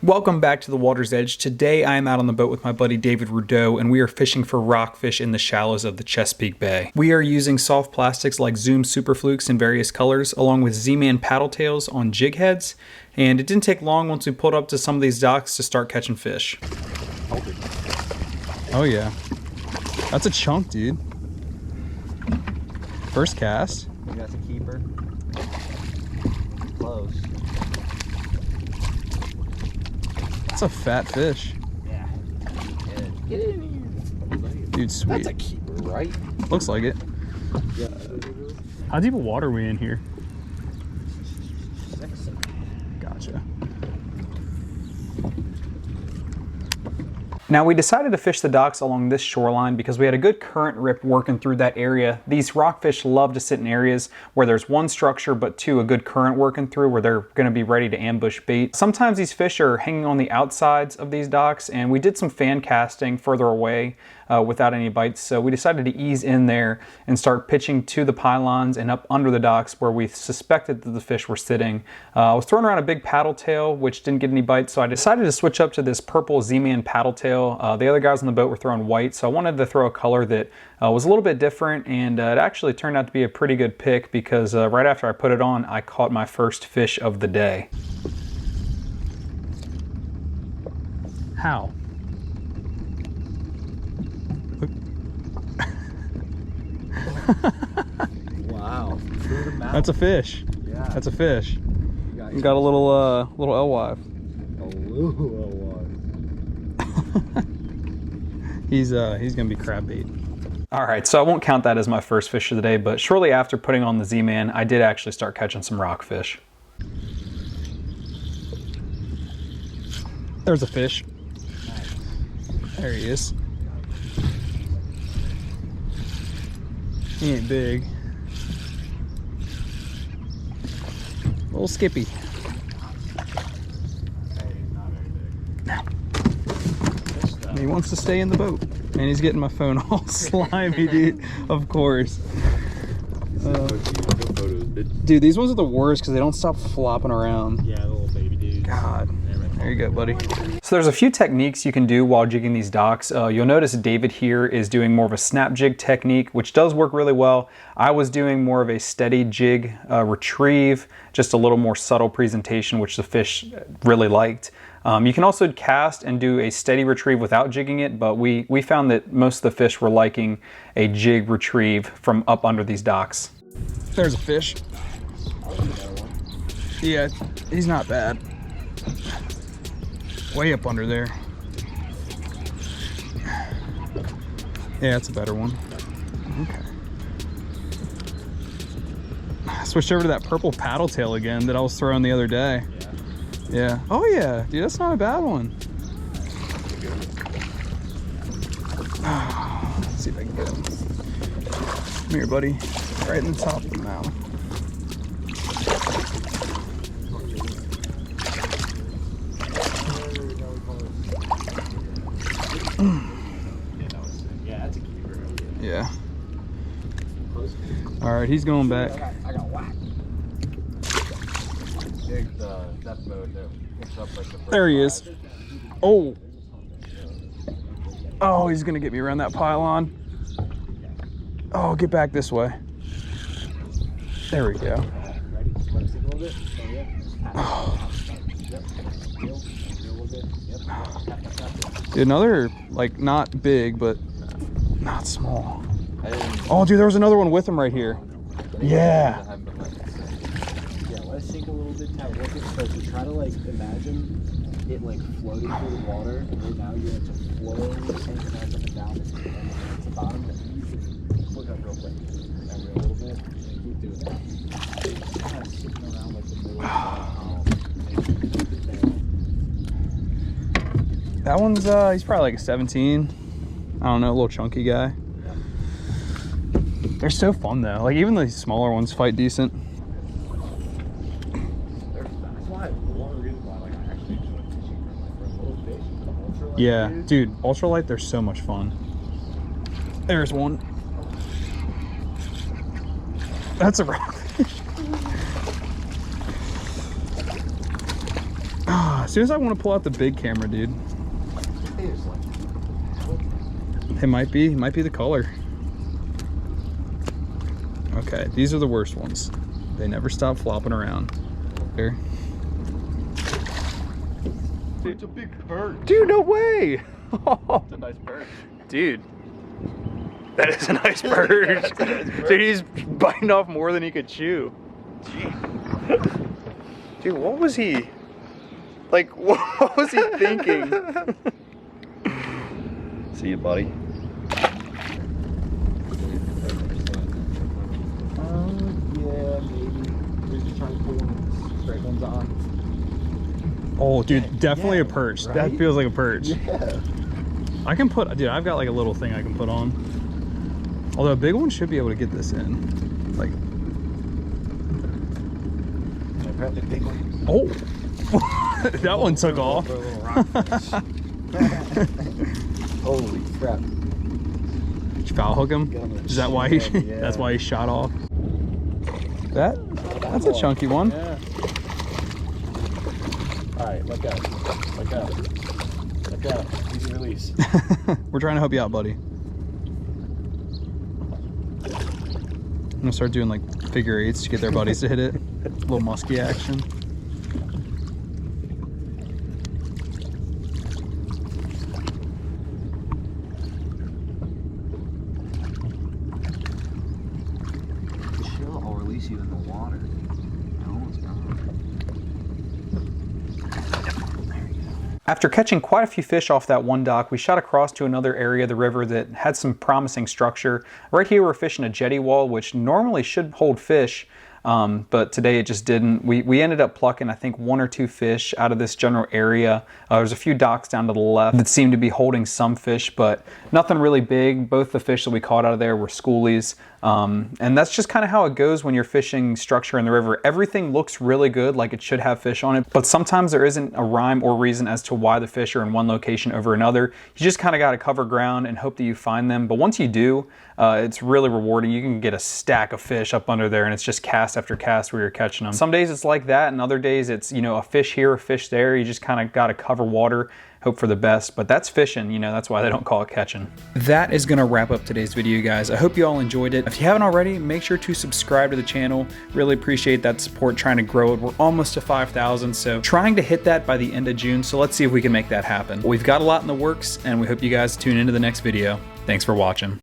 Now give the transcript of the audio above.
Welcome back to the Water's Edge. Today I am out on the boat with my buddy David Rudeau and we are fishing for rockfish in the shallows of the Chesapeake Bay. We are using soft plastics like Zoom Super Flukes in various colors along with Z-Man paddle tails on jig heads, and it didn't take long once we pulled up to some of these docks to start catching fish. Oh yeah, that's a chunk, dude. First cast. I think that's a keeper. Close. That's a fat fish. Yeah. Get in here. Dude, sweet. That's a keeper, right? Looks like it. Yeah. How deep of water are we in here? 6. Gotcha. Now we decided to fish the docks along this shoreline because we had a good current rip working through that area. These rockfish love to sit in areas where there's one structure but two, a good current working through where they're going to be ready to ambush bait. Sometimes these fish are hanging on the outsides of these docks, and we did some fan casting further away without any bites, so we decided to ease in there and start pitching to the pylons and up under the docks where we suspected that the fish were sitting. I was throwing around a big paddle tail which didn't get any bites, so I decided to switch up to this purple Z-Man paddle tail. The other guys on the boat were throwing white, so I wanted to throw a color that was a little bit different, and it actually turned out to be a pretty good pick because right after I put it on, I caught my first fish of the day. How? Wow. That's a fish. Yeah. That's a fish. He's got a little alewife. A little alewife. He's gonna be crab bait. All right, so I won't count that as my first fish of the day, but shortly after putting on the Z-Man, I did actually start catching some rockfish. There's a fish. There he is. He ain't big. Little Skippy. He wants to stay in the boat. And he's getting my phone all slimy, dude. Of course. Dude, these ones are the worst because they don't stop flopping around. Yeah, the little baby dude. God. There you go, buddy. So there's a few techniques you can do while jigging these docks. You'll notice David here is doing more of a snap jig technique, which does work really well. I was doing more of a steady jig retrieve, just a little more subtle presentation, which the fish really liked. You can also cast and do a steady retrieve without jigging it, but we found that most of the fish were liking a jig retrieve from up under these docks. There's a fish. Yeah, he's not bad. Way up under there. Yeah, that's a better one. Okay. I switched over to that purple paddle tail again that I was throwing the other day. Yeah. Oh yeah, dude, that's not a bad one. Let's see if I can get him. Come here, buddy. Right in the top of the mouth. Yeah, that's a keeper. Yeah. All right, he's going back. I got whacked. Depth mode that picks up like the first There he is. Oh. Oh, he's gonna get me around that pylon. Oh, get back this way. There we go. Ready? Let it sink a little bit. Oh. Yep. Reel a little bit. Yep. Dude, another, like, not big, but not small. Oh, dude, there was another one with him right here. Yeah. Yeah, let it sink a little bit. Tap it. So to try to like imagine it like floating through the water, and right now you're going to flow the sink and up and down this to the bottom. But you can look up real quick. And reel a little bit. And keep doing that. Kind of sitting around like the middle of the That one's, he's probably like a 17. I don't know, a little chunky guy. They're so fun though. Like even the smaller ones fight decent. Yeah, dude, ultralight, they're so much fun. There's one. That's a rockfish. Ah, As soon as I want to pull out the big camera, dude. It might be the color. Okay, these are the worst ones. They never stop flopping around. Here. It's a big bird. Dude, no way! It's a nice bird. Dude. That is a nice bird. Yeah, that's a nice bird. Dude, he's biting off more than he could chew. Gee. Dude, what was he? Like, what was he thinking? See you, buddy. Yeah, maybe. We're just trying to pull one of the straight ones on. Oh, dude, definitely yeah, a perch. right? That feels like a perch. Yeah. I can put, dude, I've got like a little thing I can put on. Although a big one should be able to get this in. Like, Can I grab the big one? oh, that one took off. For a little rockfish. Holy crap. Did you foul hook him? Got him in the Is that why he, shin, yeah. that's why he shot off? That's a chunky one. Yeah. Alright, let go. Let go. Let go. Easy release. We're trying to help you out, buddy. I'm gonna start doing like figure eights to get their buddies to hit it. A little musky action. Chill, I'll release you in the water. No, it's not. After catching quite a few fish off that one dock, we shot across to another area of the river that had some promising structure. Right here we're fishing a jetty wall, which normally should hold fish, but today it just didn't. We ended up plucking, I think, 1 or 2 fish out of this general area. There's a few docks down to the left that seemed to be holding some fish, but nothing really big. Both the fish that we caught out of there were schoolies. And that's just kind of how it goes when you're fishing structure in the river. Everything looks really good, like it should have fish on it, but sometimes there isn't a rhyme or reason as to why the fish are in one location over another. You just kind of got to cover ground and hope that you find them. But once you do, it's really rewarding. You can get a stack of fish up under there and it's just cast after cast where you're catching them. Some days it's like that, and other days it's, you know, a fish here, a fish there. You just kind of got to cover water, hope for the best, but that's fishing, you know, that's why they don't call it catching. That is gonna wrap up today's video, guys. I hope you all enjoyed it. If you haven't already, make sure to subscribe to the channel. Really appreciate that support, trying to grow it. We're almost to 5,000, so trying to hit that by the end of June, so let's see if we can make that happen. We've got a lot in the works, and we hope you guys tune into the next video. Thanks for watching.